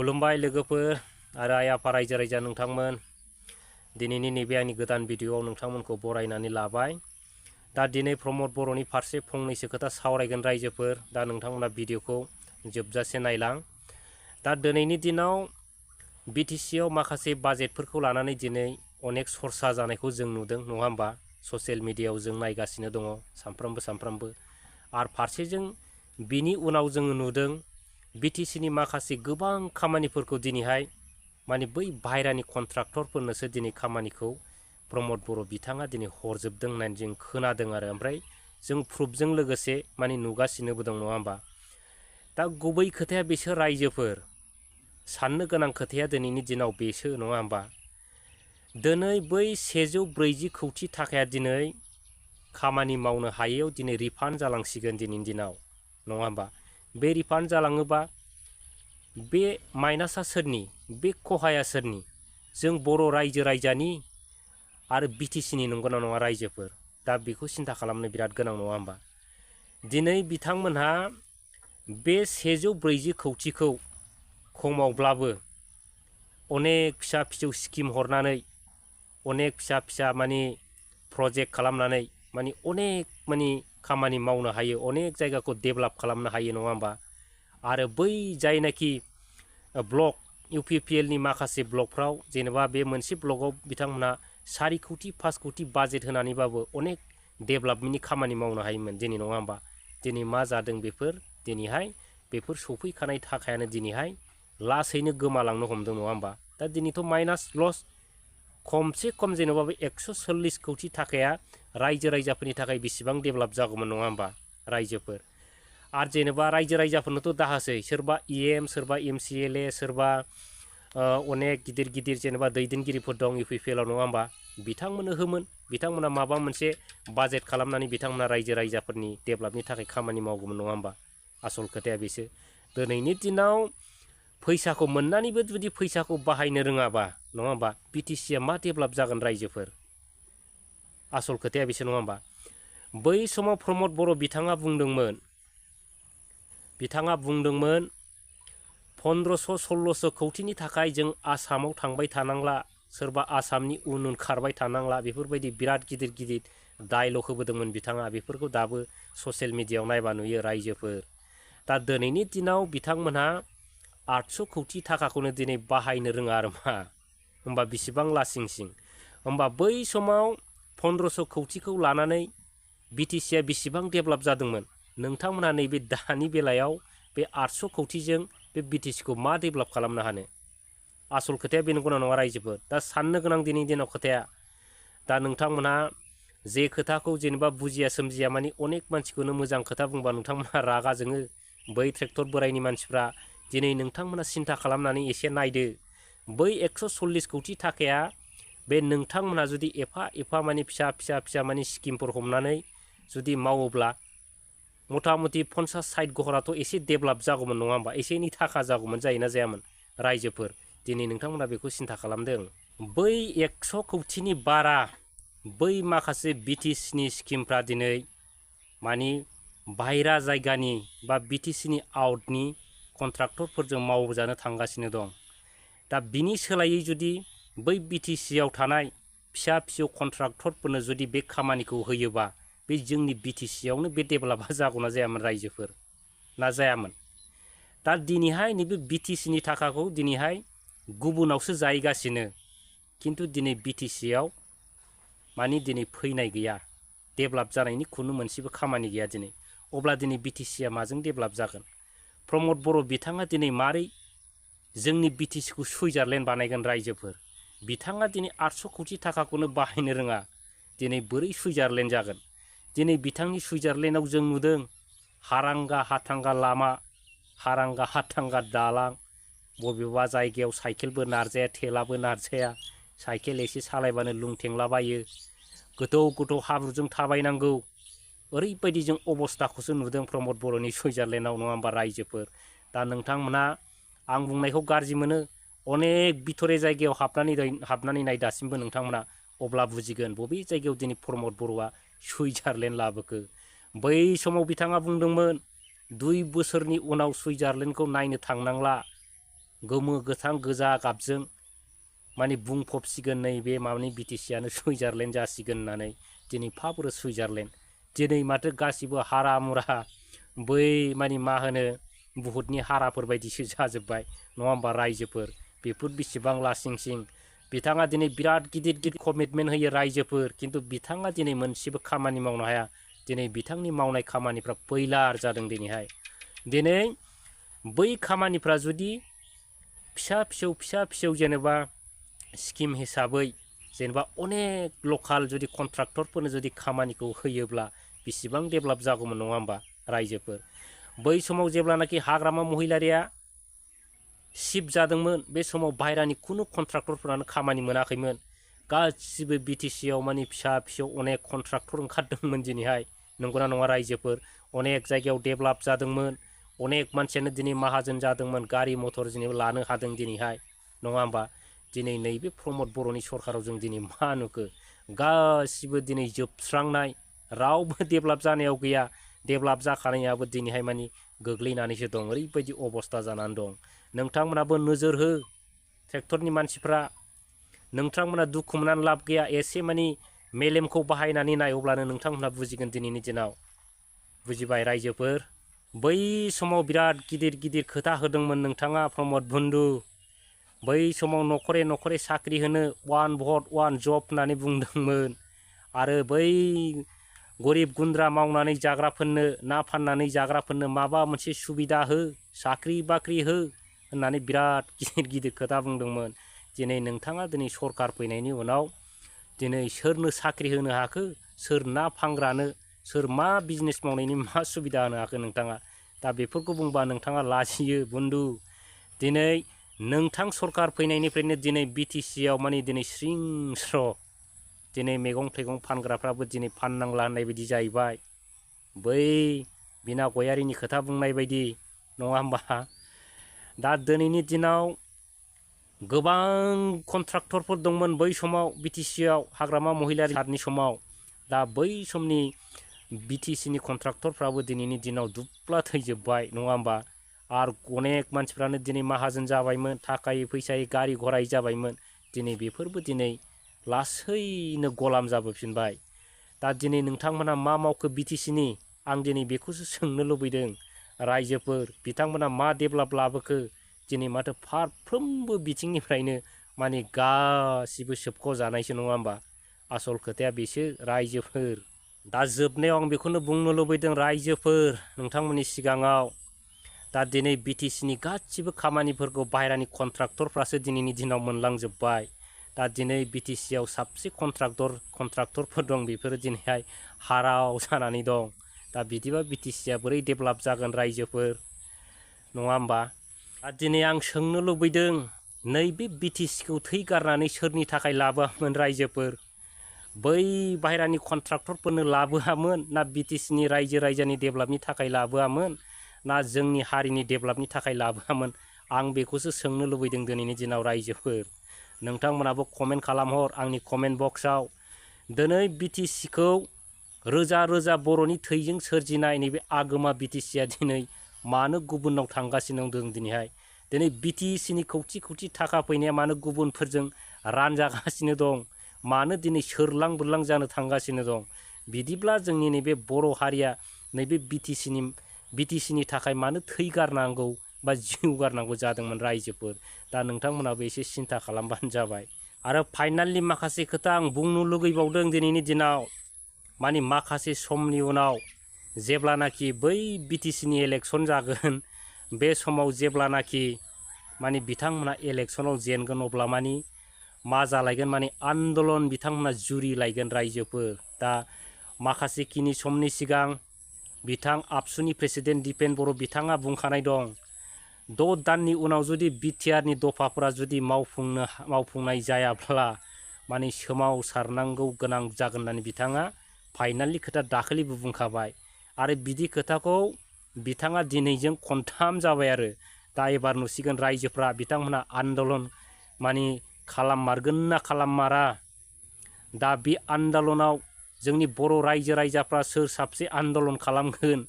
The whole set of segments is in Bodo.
खुलुमबाय लोगोफोर आरो आइ आफा रायजो राजा नोंथांमोन दिनैनि नैबे आंनि गोदान भिडिअआव नोंथांमोनखौ बरायनानै लाबाय। दा दिनै प्रमद बर'नि फारसे फंनैसो खोथा सावरायगोन रायजोफोर। दा नोंथांमोना भिडिअखौ जोबजासे नायलां। दा दिनैनि दिनाव बिटिसिआव माखासे बाजेटफोरखौ लानानै दिनै अनेक सरसा जानायखौ जों नुदों नङा होमबा। ससियेल मिडियायाव जों नायगासिनो दङ सामफ्रामबो आरो फारसेजों बिनि उनाव जोङो नुदों बिटिसिनि माखासे गोबां खामानिफोरखौ दिनैहाय माने बै बाहेरानि कन्ट्राक्टरफोरनोसो दिनै खामानिखौ प्रमद बर' बिथाङा दिनै हरजोबदों होननानै जों खोनादों आरो ओमफ्राय जों प्रुफजों लोगोसे माने नुगासिनोबो दं नङा होमबा। दा गुबै खोथाया बिसोर रायजोफोर साननो गोनां खोथाया दिनैनि दिनाव बेसो नङा होमबा। दिनै बै 140 कौटि थाखाया दिनै खामानि मावनो हायैयाव दिनै रिफान्ड जालांसिगोन दिनैनि दिनाव नङा होमबा। बे रिफान्ड जालाङोबा बे माइनासा सोरनि, बे खहाया सोरनि? जों बर' रायजो राजानि आरो बिटिसिनि नंगौना नङा रायजोफोर। दा बेखौ सिन्था खालामनो बिराद गोनां नङा होमबा। दिनै बिथांमोनहा बे 140 कौटिखौ खमावब्लाबो अनेक फिसा फिसौ स्किम हरनानै अनेक फिसा माने प्रजेक्ट खालामनानै माने अनेक माने खामानि मावनो हायो, अनेक जायगाखौ डेभेलप खालामनो हायो नङा होमबा। आरो बै जायनाखि ब्लक इउपिपिएलनि माखासे ब्लकफ्राव जेनेबा बे मोनसे ब्लकआव बिथांमोनहा 4 कौटि 5 कौटि बाजेट होनानैबाबो अनेक डेभेलपमेन्टनि खामानि मावनो हायोमोन दिनै नङा होमबा। दिनै मा जादों बेफोर दिनैहाय बेफोर सफैखानाय थाखायानो दिनैहाय लासैनो गोमालांनो हमदों नङा होमबा। दा दिनैथ' माइनास लस खमसे खम जेनेबा बे 140 कौटि थाखाया रायजो राजाफोरनि थाखाय बेसेबां डेभेलप जागौमोन नङा होमबा रायजोफोर। आरो जेनेबा रायजो राजाफोरनोथ' दाहासै सोरबा इएम सोरबा एमसिएलए सोरबा अनेक गिदिर गिदिर जेनेबा दैदेनगिरिफोर दं इउपिपिएलआव नङा होमबा। बिथांमोननो होमोन, बिथांमोना माबा मोनसे बाजेट खालामनानै बिथांमोना रायजो राजाफोरनि डेभेलपनि थाखाय खामानि मावगौमोन नङा होमबा। आसल खोथाया बेसो दिनैनि दिनाव फैसाखौ मोननानैबो जुदि फैसाखौ बाहायनो रोङाबा नङा होमबा बिटिसिआ मा डेभेलप जागोन रायजोफोर। आसल खोथाया बेसो नङा होमबा। बै समाव प्रमद बर' बिथाङा बुंदोंमोन 1500-1600 कौटिनि थाखाय जों आसामाव थांबाय थानांला, सोरबा आसामनि उन खारबाय थानांला, बेफोरबायदि बिराद गिदिर गिदिर डायलग होबोदोंमोन बिथाङा। बेफोरखौ दाबो ससियेल मिडियायाव नायबा नुयो रायजोफोर। दा दिनैनि दिनाव बिथांमोनहा 800 कौटि थाखाखौनो दिनै बाहायनो रोङा आरो मा होमबा बेसेबां लासिंसिं। होमबा बै समाव 1500 कौटिखौ लानानै बिटिसिआ बेसेबां डेभेलप जादोंमोन। नोंथांमोनहा नैबे दानि बेलायाव बे 800 कौटिजों बे बिटिसिखौ मा डेभेलप खालामनो हानो। आसल खोथाया बे नंगौना नङा रायजोफोर। दा साननो गोनां दिनैनि दिनाव खोथाया। दा नोंथांमोनहा जे खोथाखौ जेनेबा बुजिया सोमजिया माने अनेक मानसिखौनो मोजां खोथा बुंबा नोंथांमोनहा रागा जोङो। बै ट्रेक्टर बोराइनि मानसिफ्रा दिनै नोंथांमोना सिन्था खालामनानै एसे नायदो। बै 140 कौटि थाखाया बे नोंथांमोनहा जुदि एफा माने फिसा माने स्किमफोर हमनानै जुदि मावोब्ला मथा मथि 50-60 घराथ' एसे डेभेलप जागौमोन नङा होमबा। एसे एनै थाखा जागौमोन, जायोना जायामोन रायजोफोर। दिनै नोंथांमोना बेखौ सिन्था खालामदों। बै 100 कौटिनि बारा बै माखासे बिटिसिनि स्किमफ्रा दिनै मानि बाहेरा जायगानि बा बिटिसिनि आउटनि कन्ट्राक्टरफोरजों मावजानो थांगासिनो दं। दा बिनि सोलायै जुदि बै बिटिसिआव थानाय फिसा फिसौ कन्ट्राक्टरफोरनो जुदि बे खामानिखौ होयोबा बे जोंनि बिटिसिआवनो बे डेभेलपा जागौना जायामोन रायजोफोर, ना जायामोन। दा दिनैहाय नैबे बिटिसिनि थाखाखौ दिनैहाय गुबुनावसो जाहैगासिनो, खिन्थु दिनै बिटिसिआव मानि दिनै फैनाय गैया, डेभेलप जानायनि खुनु मोनसेबो खामानि गैया दिनै। अब्ला दिनै बिटिसिआ माजों डेभेलप जागोन। प्रमद बर' बिथाङा दिनै मारै जोंनि बिटिसिखौ सुइजारलेण्ड बानायगोन रायजोफोर। बिथाङा दिनै 800 कौटि थाखाखौनो बाहायनो रोङा, दिनै बोरै सुइजारलेण्ड जागोन। दिनै बिथांनि सुइजारलेण्डआव जों नुदों हारांगा हाथांगा लामा, हारांगा हाथांगा दालां, बबेबा जायगायाव साइकेलबो नारजाया थेलाबो नारजाया, साइकेल एसे सालायबानो लुंथेंलाबायो, गोथौ हाब्रुजों थाबायनांगौ। ओरैबायदि जों अबस्थाखौसो नुदों प्रमद बर'नि सुइजारलेण्डआव नङा होमबा रायजोफोर। दा नोंथांमोना आं बुंनायखौ गाज्रि मोनो, अनेक बिथोरारि जायगायाव हाबनानै नाय दासिमबो नोंथांमोना, अब्ला बुजिगोन बबे जायगायाव दिनै प्रमद बर'आ सुइजारलेण्ड लाबोखो। बै समाव बिथाङा बुंदोंमोन 2 बोसोरनि उनाव सुइजारलेण्डखौ नायनो थांनांला, गोमो गोथां गोजा गाबजों माने बुंफबसिगोन नैबे माबानि बिटिसियानो सुइजारलेण्ड जासिगोन होननानै दिनै फाबोरो सुइजारलेण्ड दिनै माथो गासिबो हारा मुरा बै माने मा होनो बुहुतनि हाराफोर बायदिसो जाजोब्बाय नङा होमबा रायजोफोर बेफोर बेसेबां लासिं सिं बिथाङा दिनै बिराद गिदिर गिदिर कमिटमेन्ट होयो रायजोफोर खिन्थु बिथाङा दिनै मोनसेबो खामानि मावनो हाया दिनै बिथांनि मावनाय खामानिफ्रा फैलार जादों दिनैहाय दिनै बै खामानिफ्रा जुदि फिसा फिसौ जेनेबा स्किम हिसाबै जेनेबा अनेक लकाल जुदि कन्ट्राक्टरफोरनो जुदि खामानिखौ होयोब्ला बेसेबां डेभेलप जागौमोन नङा होमबा रायजोफोर बै समाव जेब्लानाखि हाग्रामा महिलारिया शिफ्ट जादोंमोन बे समाव बाहेरानि खुनु कन्ट्राक्टरफोरानो खामानि मोनाखैमोन गासिबो बिटिसिआव माने फिसा फिसौ अनेक कन्ट्राक्टर ओंखारदोंमोन दिनैहाय नंगौना नङा रायजोफोर अनेक जायगायाव डेभेलप जादोंमोन अनेक मानसियानो दिनै माहाजोन जादोंमोन गारि मटर दिनै लानो हादों दिनैहाय नङा होमबा दिनै नैबे प्रमद बर'नि सरकाराव जों दिनै मा नुखो गासिबो दिनै जोबस्रांनाय रावबो डेभेलप जानायाव गैया डेभेलप जाखानायाबो दिनैहाय माने गोग्लैनानैसो दं ओरैबायदि अबस्था जानानै दं नोंथांमोनाबो नोजोर हो ट्रेक्टरनि मानसिफ्रा नोंथांमोना दुखु मोननानै लाब गैया एसे माने मेलेमखौ बाहायनानै नाय अब्लानो नोंथांमोना बुजिगोन दिनैनि दिनाव बुजिबाय रायजोफोर बै समाव बिराद गिदिर गिदिर खोथा होदोंमोन नोंथाङा प्रमद बन्धु बै समाव न'खरे न'खरे साख्रि होनो वान भट वान जब होननानै बुंदोंमोन आरो बै गरिब गुन्द्रा मावनानै जाग्राफोरनो ना फाननानै जाग्राफोरनो माबा मोनसे सुबिदा हो साख्रि बाख्रि हो होननानै बिराद गिदिर गिदिर खोथा बुंदोंमोन दिनै नोंथाङा दिनै सरकार फैनायनि उनाव दिनै सोरनो साख्रि होनो हाखो सोर ना फानग्रानो सोर मा बिजनेस मावनायनि मा सुबिदा होनो हाखो नोंथाङा दा बेफोरखौ बुंबा नोंथाङा लाजियो बन्धु दिनै नोंथां सरकार फैनायनिफ्रायनो दिनै बिटिसिआव माने दिनै स्रिं स्र' दिनै मैगं थाइगं फानग्राफ्राबो दिनै फाननांला होननाय बायदि जाहैबाय बै बिना गयारिनि खोथा बुंनाय बायदि नङा होमबा दा दिनैनि दिनाव गोबां कन्ट्राक्टरफोर दंमोन बै समाव बिटिसिआव हाग्रामा महिलारि समाव दा बै समनि बिटिसिनि कन्ट्राक्टरफ्राबो दिनैनि दिनाव दुब्ला थैजोब्बाय नङा होमबा आरो अनेक मानसिफ्रानो दिनै माहाजोन जाबायमोन थाखायै फैसायै गारि घरायै जाबायमोन दिनै बेफोरबो दिनै लासैनो गलाम जाबोफिनबाय दा दिनै नोंथांमोना मा मावखो बिटिसिनि आं दिनै बेखौसो सोंनो लुबैदों रायजोफोर बिथांमोना मा डेभेलप लाबोखो दिनै माथो फारफ्रोमबो बिथिंनिफ्रायनो माने गासिबो सोबख' जानायसो नङा होमबा आसल खोथाया बेसो रायजोफोर दा जोबनायाव आं बेखौनो बुंनो लुबैदों रायजोफोर नोंथांमोननि सिगाङाव दा दिनै बिटिसिनि गासिबो खामानिफोरखौ बाहेरानि कन्ट्राक्टरफ्रासो दिनैनि दिनाव मोनलांजोब्बाय दा दिनै बिटिसिआव साबसे कन्ट्राक्टरफोर दं बेफोरो दिनैहाय हाराव जानानै दं दा बिदिबा बिटिसिआ बोरै डेभेलप जागोन रायजोफोर नङा होमबा दा दिनै आं सोंनो लुबैदों नैबे बिटिसिखौ थै गारनानै सोरनि थाखाय लाबोआमोन रायजोफोर बै बाहेरानि कन्ट्राक्टरफोरनो लाबोआमोन ना बिटिसिनि रायजो राजानि डेभेलपनि थाखाय लाबोआमोन ना जोंनि हारिनि डेभेलपनि थाखाय लाबोआमोन आं बेखौसो सोंनो लुबैदों दिनैनि दिनाव रायजोफोर नोंथांमोनाबो कमेन्ट खालामहर आंनि कमेन्ट बक्सआव दिनै बिटिसिखौ रोजा रोजा बर'नि थैजों सोरजिनाय नैबे आगोमा बिटिसिआ दिनै मानो गुबुनाव थांगासिनो दं दिनैहाय दिनै बिटिसिनि खौथि खौथि थाखा फैनाया मानो गुबुनफोरजों रानजागासिनो दं मानो दिनै सोरलां बोरलां जानो थांगासिनो दं बिदिब्ला जोंनि नैबे बर' हारिया नैबे बिटिसिनि थाखाय मानो थै गारनांगौ बा जिउ गारनांगौ जादोंमोन रायजोफोर दा नोंथांमोनाबो एसे सिन्था खालामबानो जाबाय आरो फाइनालनि माखासे खोथा आं बुंनो लुगैबावदों दिनैनि दिनाव माने माखासे समनि उनाव जेब्लानाखि बै बिटिसिनि इलेक्सन जागोन बे समाव जेब्लानाखि माने बिथांमोना इलेक्सनाव जेनगोन अब्ला माने मा जालायगोन माने आन्दलन बिथांमोना जुरि लायगोन रायजोफोर दा माखासेखिनि समनि सिगां बिथां आबसुनि प्रेसिडेन्ट दिपेन बर' बिथाङा बुंखानाय दं 6 दाननि उनाव जुदि बिटिआरनि दफाफोरा जुदि मावफुंनाय जायाब्ला माने सोमावसारनांगौ गोनां जागोन होननानै बिथाङा फाइनालनि खोथा दाखालिबो बुंखाबाय आरो बिदि खोथाखौ बिथाङा दिनैजों खनथाम जाबाय आरो दा एबार नुसिगोन रायजोफ्रा बिथांमोना आन्दलन माने खालाममारगोन ना खालाममारा दा बे आन्दलनाव जोंनि बर' रायजो राजाफ्रा सोर साबसे आन्दलन खालामगोन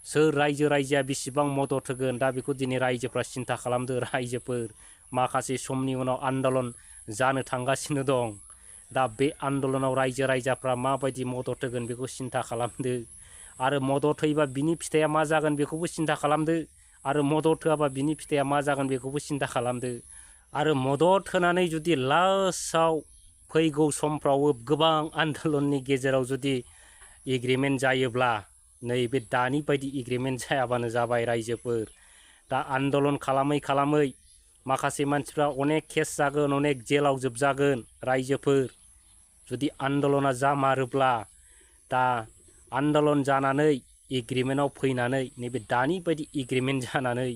सोर रायजोआ बेसेबां मदद होगोन दा बेखौ दिनै रायजोफ्रा सिन्था खालामदो। रायजोफोर माखासे समनि उनाव आन्दलन जानो थांगासिनो दं। दा बे आन्दलनाव रायजोफ्रा माबायदि मदद होगोन बेखौ सिन्था खालामदो। आरो मदद होयोबा बिनि फिथाइया मा जागोन बेखौबो सिन्था खालामदो। आरो मदद होआबा बिनि फिथाइया मा जागोन बेखौबो सिन्था खालामदो। आरो मदद होनानै जुदि लास्टआव फैगौ समफ्रावबो गोबां आन्दलननि गेजेराव जुदि एग्रिमेन्ट जायोब्ला नैबे दानि बायदि एग्रिमेन्ट जायाबानो जाबाय रायजोफोर। दा आन्दलन खालामै माखासे मानसिफ्रा अनेक केस जागोन, अनेक जेलाव जोबजागोन रायजोफोर जुदि आन्दलना जामारोब्ला। दा आन्दलन जानानै एग्रिमेन्टआव फैनानै नैबे दानि बायदि एग्रिमेन्ट जानानै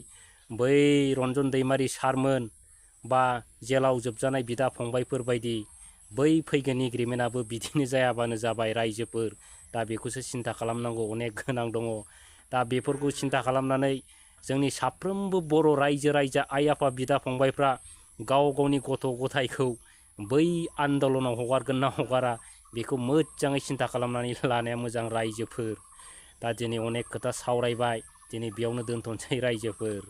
बै रन्जन दैमारि सारमोन बा जेलाव जोबजानाय बिदा फंबायफोर बायदि बै फैगोन एग्रिमेन्टआबो बिदिनो जायाबानो जाबाय रायजोफोर। दा बेखौसो सिन्था खालामनांगौ अनेक गोनां दङ। दा बेफोरखौ सिन्था खालामनानै जोंनि साफ्रोमबो बर' रायजो आइ आफा बिदा फंबायफ्रा गाव गावनि गथ' गथायखौ बै आन्दलनाव हगारगोन ना हगारा बेखौ मोजाङै सिन्था खालामनानै लानाया मोजां रायजोफोर। दा दिनै अनेक खोथा सावरायबाय, दिनै बेयावनो दोनथ'नोसै रायजोफोर।